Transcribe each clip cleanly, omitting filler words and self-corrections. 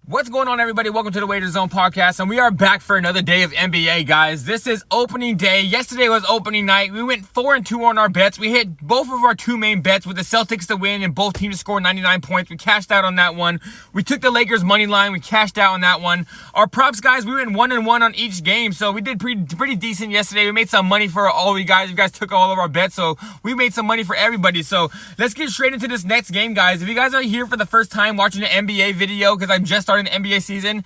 What's going on, everybody? Welcome to the Wager Zone podcast, and we are back for another day of NBA, guys. This is opening day. Yesterday was opening night. We went 4-2 on our bets. We hit both of our two main bets with the Celtics to win and both teams to score 99 points. We cashed out on that one. We took the Lakers money line. We cashed out on that one. Our props, guys, we went 1-1 on each game, so we did pretty decent yesterday. We made some money for all of you guys. You guys took all of our bets, so we made some money for everybody. So let's get straight into this next game, guys. If you guys are here for the first time watching an NBA video, because I'm just starting the NBA season,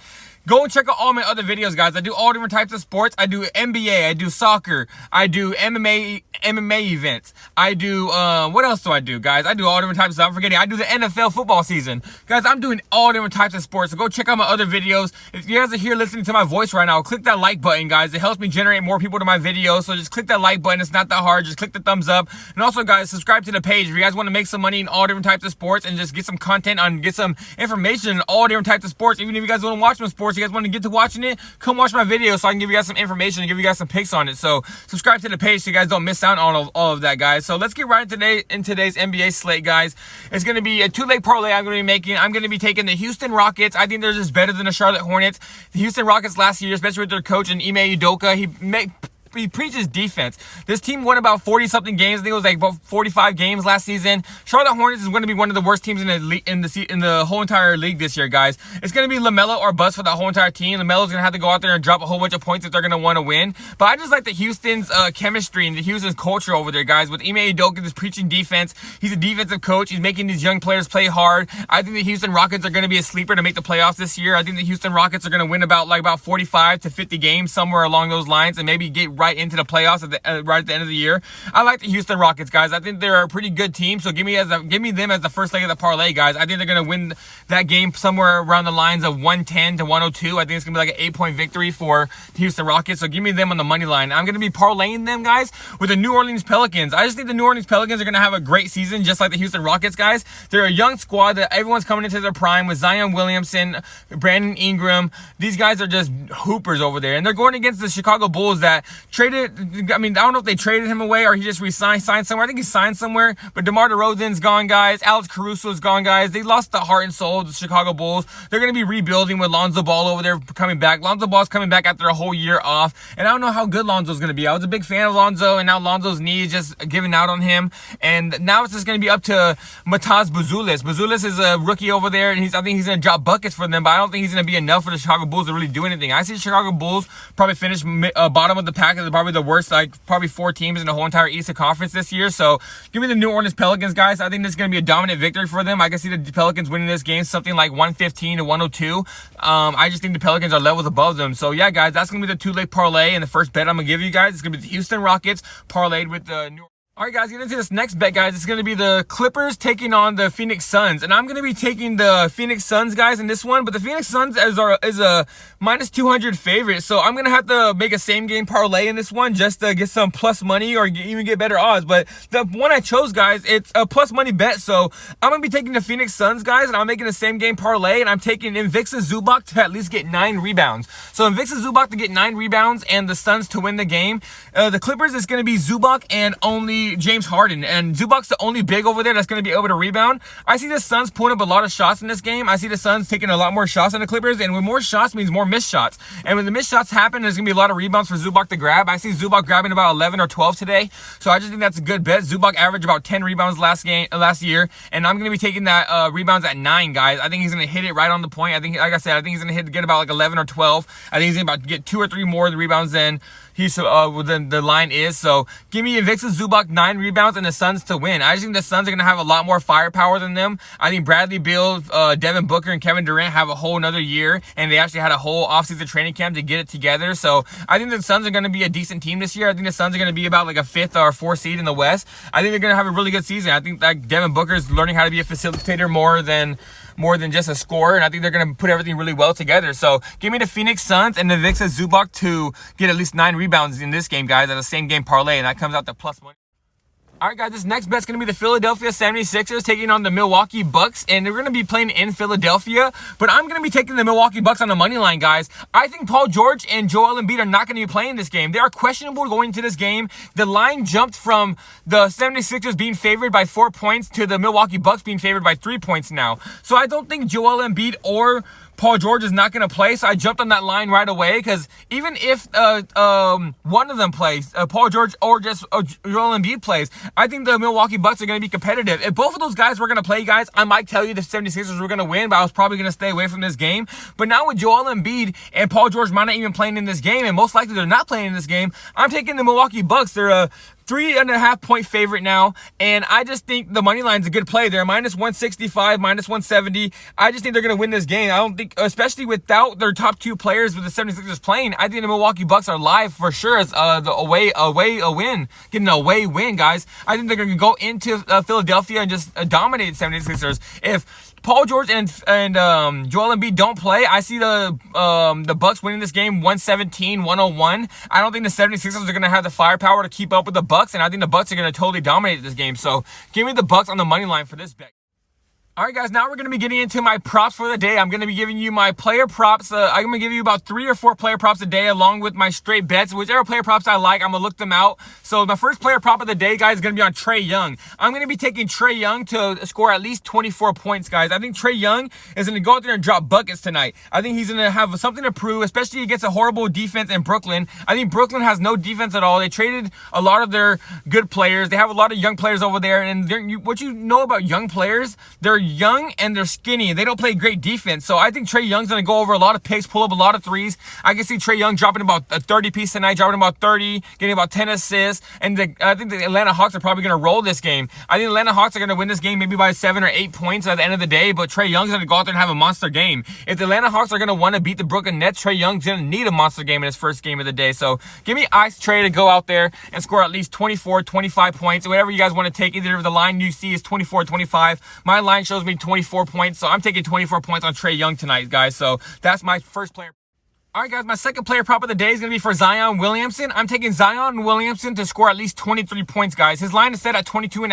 go and check out all my other videos, guys. I do all different types of sports. I do NBA, I do soccer, I do MMA events. I do, what else do I do, guys? I do all different types of stuff. I'm forgetting, I do the NFL football season. Guys, I'm doing all different types of sports, so go check out my other videos. If you guys are here listening to my voice right now, click that like button, guys. It helps me generate more people to my videos, so just click that like button. It's not that hard. Just click the thumbs up. And also, guys, subscribe to the page. If you guys want to make some money in all different types of sports and just get some content on, get some information in all different types of sports, even if you guys don't watch my sports, you guys want to get to watching it, come watch my video so I can give you guys some information and give you guys some picks on it. So subscribe to the page so you guys don't miss out on all of that, guys. So let's get right in today's NBA slate, guys. It's going to be a two-leg parlay I'm going to be making. I'm going to be taking the Houston Rockets. I think they're just better than the Charlotte Hornets. The Houston Rockets last year, especially with their coach and Ime Udoka, he preaches defense. This team won about 40-something games. I think it was like about 45 games last season. Charlotte Hornets is going to be one of the worst teams in the whole entire league this year, guys. It's going to be LaMelo or bust for the whole entire team. LaMelo's going to have to go out there and drop a whole bunch of points if they're going to want to win. But I just like the Houston's chemistry and the Houston's culture over there, guys. With Ime Udoka just preaching defense. He's a defensive coach. He's making these young players play hard. I think the Houston Rockets are going to be a sleeper to make the playoffs this year. I think the Houston Rockets are going to win about 45 to 50 games, somewhere along those lines, and maybe get right into the playoffs right at the end of the year. I like the Houston Rockets, guys. I think they're a pretty good team, so give me them as the first leg of the parlay, guys. I think they're going to win that game somewhere around the lines of 110 to 102. I think it's going to be like an 8-point victory for the Houston Rockets, so give me them on the money line. I'm going to be parlaying them, guys, with the New Orleans Pelicans. I just think the New Orleans Pelicans are going to have a great season, just like the Houston Rockets, guys. They're a young squad that everyone's coming into their prime with Zion Williamson, Brandon Ingram. These guys are just hoopers over there, and they're going against the Chicago Bulls that traded. I don't know if they traded him away or he just signed somewhere. I think he signed somewhere. But DeMar DeRozan's gone, guys. Alex Caruso's gone, guys. They lost the heart and soul of the Chicago Bulls. They're going to be rebuilding with Lonzo Ball over there coming back. Lonzo Ball's coming back after a whole year off. And I don't know how good Lonzo's going to be. I was a big fan of Lonzo, and now Lonzo's knee is just giving out on him. And now it's just going to be up to Mataz Buzelis. Buzelis is a rookie over there, and I think he's going to drop buckets for them, but I don't think he's going to be enough for the Chicago Bulls to really do anything. I see the Chicago Bulls probably finish bottom of the pack. They're probably the worst, probably 4 teams in the whole entire Eastern Conference this year. So give me the New Orleans Pelicans, guys. I think this is going to be a dominant victory for them. I can see the Pelicans winning this game something like 115 to 102. I just think the Pelicans are levels above them. So yeah, guys, that's going to be the two-leg parlay, and the first bet I'm going to give you guys is going to be the Houston Rockets parlayed with the New Orleans. All right, guys, get into this next bet, guys. It's going to be the Clippers taking on the Phoenix Suns. And I'm going to be taking the Phoenix Suns, guys, in this one. But the Phoenix Suns is a minus 200 favorite. So I'm going to have to make a same-game parlay in this one just to get some plus money or even get better odds. But the one I chose, guys, it's a plus money bet. So I'm going to be taking the Phoenix Suns, guys, and I'm making a same-game parlay. And I'm taking Zubac to at least get 9 rebounds. So Zubac to get 9 rebounds and the Suns to win the game. The Clippers is going to be Zubac and only James Harden, and Zubac's the only big over there that's going to be able to rebound. I see the Suns pulling up a lot of shots in this game. I see the Suns taking a lot more shots than the Clippers, and with more shots means more missed shots. And when the missed shots happen, there's going to be a lot of rebounds for Zubac to grab. I see Zubac grabbing about 11 or 12 today, so I just think that's a good bet. Zubac averaged about 10 rebounds last year, and I'm going to be taking that rebounds at 9, guys. I think he's going to hit it right on the point. I think, like I said, I think he's going to get about like 11 or 12. I think he's going to get 2 or 3 more rebounds than the line is. So give me Zubac 9 rebounds and the Suns to win. I just think the Suns are going to have a lot more firepower than them. I think Bradley Beal, Devin Booker, and Kevin Durant have a whole another year, and they actually had a whole offseason training camp to get it together. So I think the Suns are going to be a decent team this year. I think the Suns are going to be about like a 5th or 4th seed in the West. I think they're going to have a really good season. I think that Devin Booker is learning how to be a facilitator more than just a scorer, and I think they're going to put everything really well together. So give me the Phoenix Suns and the Zubac to get at least 9 rebounds in this game, guys, at a same game parlay, and that comes out to plus money. All right, guys, this next bet's going to be the Philadelphia 76ers taking on the Milwaukee Bucks, and they're going to be playing in Philadelphia, but I'm going to be taking the Milwaukee Bucks on the money line, guys. I think Paul George and Joel Embiid are not going to be playing this game. They are questionable going into this game. The line jumped from the 76ers being favored by 4 points to the Milwaukee Bucks being favored by 3 points now. So I don't think Joel Embiid or Paul George is not going to play, so I jumped on that line right away, because even if one of them plays, Paul George or just Joel Embiid plays, I think the Milwaukee Bucks are going to be competitive. If both of those guys were going to play, guys, I might tell you the 76ers were going to win, but I was probably going to stay away from this game. But now with Joel Embiid and Paul George might not even playing in this game, and most likely they're not playing in this game, I'm taking the Milwaukee Bucks. They're a 3.5 point favorite now, and I just think the money line's a good play. They're minus 165, minus 170. I just think they're going to win this game. I don't think, especially without their top two players with the 76ers playing, I think the Milwaukee Bucks are live for sure as the away win, getting an away win, guys. I think they're going to go into Philadelphia and just dominate the 76ers. If Paul George and Joel Embiid don't play, I see the Bucks winning this game 117-101. I don't think the 76ers are going to have the firepower to keep up with the Bucks, and I think the Bucks are going to totally dominate this game. So give me the Bucks on the money line for this bet. All right, guys, now we're going to be getting into my props for the day. I'm going to be giving you my player props. I'm going to give you about 3 or 4 player props a day along with my straight bets. Whichever player props I like, I'm going to look them out. So my first player prop of the day, guys, is going to be on Trae Young. I'm going to be taking Trae Young to score at least 24 points, guys. I think Trae Young is going to go out there and drop buckets tonight. I think he's going to have something to prove, especially against a horrible defense in Brooklyn. I think Brooklyn has no defense at all. They traded a lot of their good players. They have a lot of young players over there. And what you know about young players, they're young and they're skinny. They don't play great defense. So I think Trae Young's going to go over a lot of picks, pull up a lot of threes. I can see Trae Young dropping about a 30 piece tonight, dropping about 30, getting about 10 assists. And I think the Atlanta Hawks are probably going to roll this game. I think the Atlanta Hawks are going to win this game maybe by 7 or 8 points at the end of the day, but Trae Young's going to go out there and have a monster game. If the Atlanta Hawks are going to want to beat the Brooklyn Nets, Trae Young's going to need a monster game in his first game of the day. So give me Ice Trae to go out there and score at least 24, 25 points. Whatever you guys want to take, either the line you see is 24, 25. My line shows me 24 points, so I'm taking 24 points on Trae Young tonight, guys. So that's my first player. All right, guys, my second player prop of the day is going to be for Zion Williamson. I'm taking Zion Williamson to score at least 23 points, guys. His line is set at 22.5.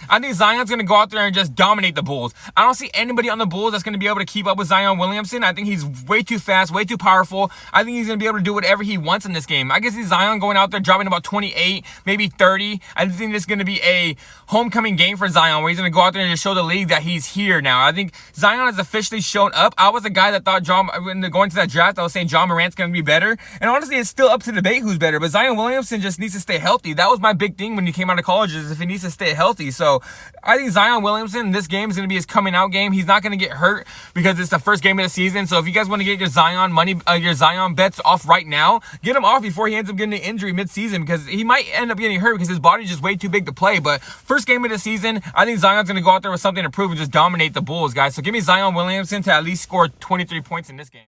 I think Zion's going to go out there and just dominate the Bulls. I don't see anybody on the Bulls that's going to be able to keep up with Zion Williamson. I think he's way too fast, way too powerful. I think he's going to be able to do whatever he wants in this game. I can see Zion going out there dropping about 28, maybe 30. I think this is going to be a homecoming game for Zion, where he's going to go out there and just show the league that he's here now. I think Zion has officially shown up. I was a guy that thought when going to that draft, I was saying John Morant's going to be better. And honestly, it's still up to debate who's better. But Zion Williamson just needs to stay healthy. That was my big thing when he came out of college, is if he needs to stay healthy. So I think Zion Williamson in this game is going to be his coming out game. He's not going to get hurt because it's the first game of the season. So if you guys want to get your Zion money, your Zion bets off right now, get him off before he ends up getting an injury mid-season, because he might end up getting hurt because his body's just way too big to play. But first game of the season, I think Zion's going to go out there with something to prove and just dominate the Bulls, guys. So give me Zion Williamson to at least score 23 points in this game.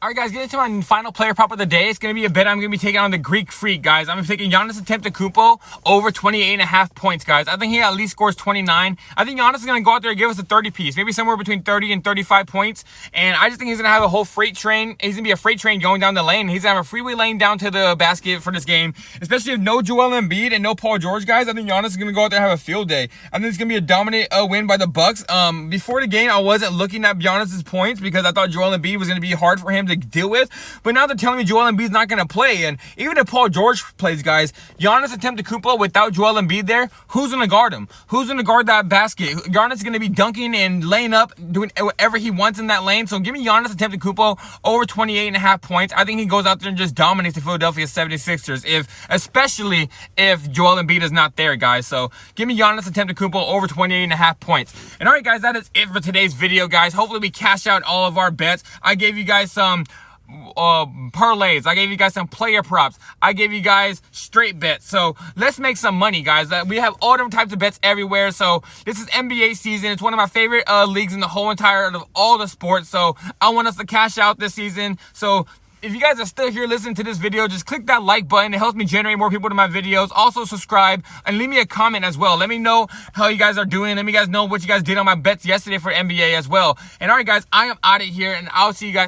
All right, guys, getting to my final player prop of the day. It's going to be a bet I'm going to be taking on the Greek Freak, guys. I'm taking Giannis Antetokounmpo over 28.5 points, guys. I think he at least scores 29. I think Giannis is going to go out there and give us a 30 piece, maybe somewhere between 30 and 35 points. And I just think he's going to have a whole freight train. He's going to be a freight train going down the lane. He's going to have a freeway lane down to the basket for this game, especially if no Joel Embiid and no Paul George, guys. I think Giannis is going to go out there and have a field day. I think it's going to be a dominant win by the Bucks. Before the game, I wasn't looking at Giannis's points because I thought Joel Embiid was going to be hard for him to deal with. But now they're telling me Joel Embiid's not going to play. And even if Paul George plays, guys, Giannis Antetokounmpo without Joel Embiid there, who's going to guard him? Who's going to guard that basket? Giannis is going to be dunking and laying up, doing whatever he wants in that lane. So give me Giannis Antetokounmpo over 28.5 points. I think he goes out there and just dominates the Philadelphia 76ers, especially if Joel Embiid is not there, guys. So give me Giannis Antetokounmpo over 28.5 points. And all right, guys, that is it for today's video, guys. Hopefully we cash out all of our bets. I gave you guys some parlays. I gave you guys some player props. I gave you guys straight bets. So let's make some money, guys. We have all different types of bets everywhere. So this is NBA season. It's one of my favorite leagues in the whole entire of all the sports. So I want us to cash out this season. So if you guys are still here listening to this video, just click that like button. It helps me generate more people to my videos. Also subscribe and leave me a comment as well. Let me know how you guys are doing. Let me guys know what you guys did on my bets yesterday for NBA as well. And all right, guys, I am out of here, and I'll see you guys.